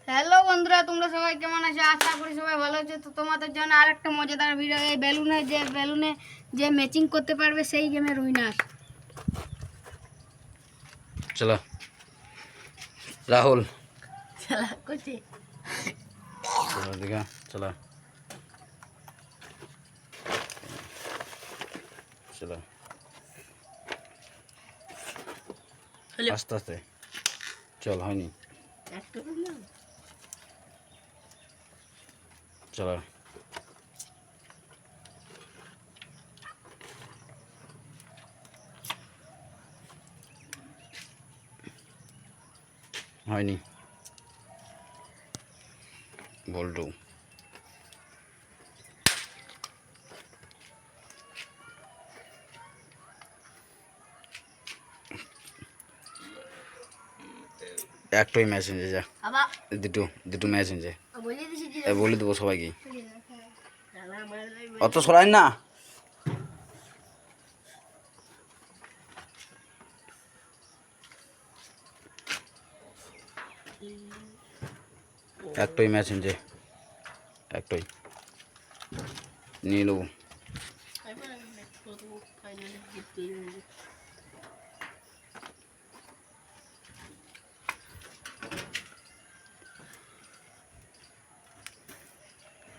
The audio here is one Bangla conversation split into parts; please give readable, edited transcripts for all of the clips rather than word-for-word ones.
হ্যালো বন্ধুরা, তোমরা সবাই কেমন আছো? আশা করি সবাই ভালো আছো। তো তোমাদের জন্য আরেকটা মজাদার ভিডিও। এই বেলুনে যে ম্যাচিং করতে পারবে সেই গেমের উইনার। চলো রাহুল, চলা করছি। চলো দিঘা, চলো চলো আস্তে আস্তে চল, হয়নি, চলো হয়নি, বল্টু একটাই ম্যাচ হয়েছে, যা দুটো ম্যাচ হয়েছে, বলে দেবো সবাইকে, অত সরাই না। একটাই ম্যাচ হয়েছে, একটাই নিয়ে নেবো।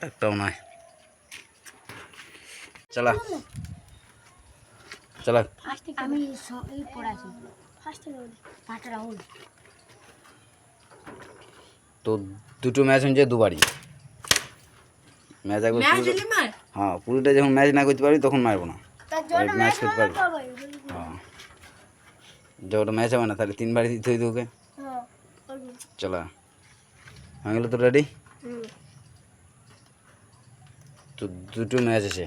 একটাও নয়, চলা চলা। আমি এই পড়াছি রাহুল। তো দুটো ম্যাচ হয়েছে দুবারই। ম্যাচ একবার হ্যাঁ, পুরোটা যখন ম্যাচ না করতে পারবি তখন মারবো না, ম্যাচ করতে পারবি। হ্যাঁ, যখন ম্যাচ হবে না তাহলে তিনবারই দিতে হইতে ওকে। চলা হয়ে গেল তো, রেডি? তো দুটো ম্যাচ আছে,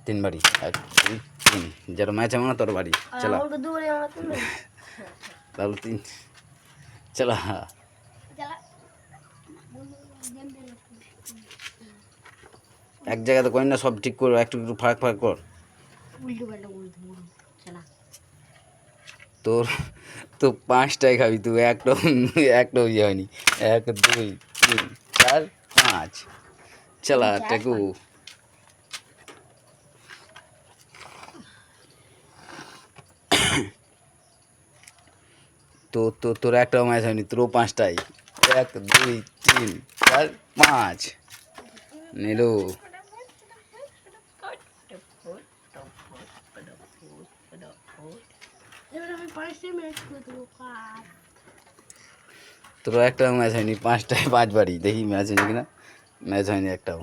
তিনবারই, 1 2 3, যারা ম্যাচ হবে না তোর বাড়ি। চলা তাহলে 3, চলা। এক জায়গাতে করি না, সব ঠিক কর, একটু একটু ফারাক ফারাক কর। তোর তো 5টাই খাবি তুই, একটাও ইয়ে হয়নি। 1 2 3 4 5, চলা টেকু। তোর একটাও ম্যাচ হয়নি, তোরও 5টাই। 1 2 3 4 5 নিলু। তোর একটাও ম্যাচ হয়নি, 5টায় 5বারই। দেখি ম্যাচ হয়েছে কিনা। ম্যাচ হয়নি একটাও।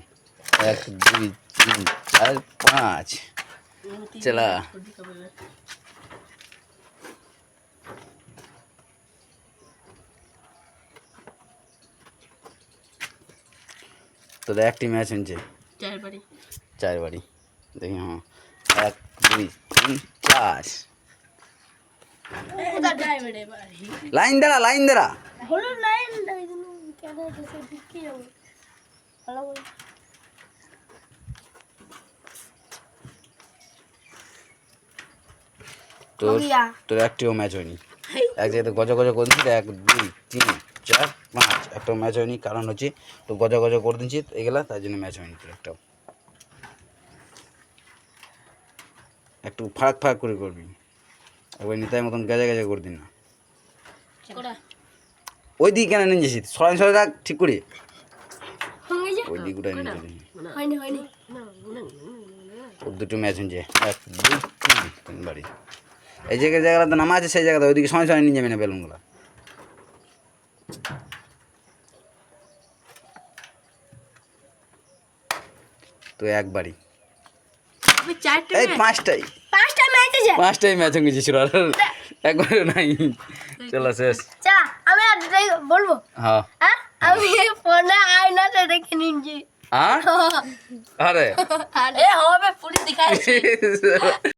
1 2 3 4 5, চলা। তোর একটি ম্যাচ হয়েছে 4বারই। দেখি, হ্যাঁ, 1 2 3 4। লাইন দাঁড়া, লাইন দাঁড়া। তোর একটিও ম্যাচ হয়নি। এক জায়গাতে গজা গজা করে দিচ্ছি। 1 2 3 4 5, একটাও ম্যাচ হয়নি। কারণ হচ্ছে তো গজা গজা করে দিচ্ছি এগুলা, তার জন্য ম্যাচ হয়নি তোর একটাও। একটু ফারাক ফারাক করে করবি, একবার নেতার মতন গেজা গেজা করে দিন না। ওই দিকে কেন নিয়ে যাচ্ছিস? সরাই সরাই রাখ ঠিক করে, ওই দিক ওটাই নিয়ে যাবি। ওর দুটো ম্যাচ হয়েছে, 1 2 3 3বারই। এই জায়গাতে নামা আছে, সেই জায়গাতে ওইদিকে সরাই সরাই নিয়ে যাবি না বেলুনগুলা। তো একবারই, এই 5টাই ম্যাচ হয়ে গেছে, একবারও নাই। চলো শেষ। আমি আর দুটাই বলবো। হ্যাঁ, আমি ফোনে আয়নাটা দেখে নিচ্ছি। আরে হবে পুলিশ দেখাচ্ছি।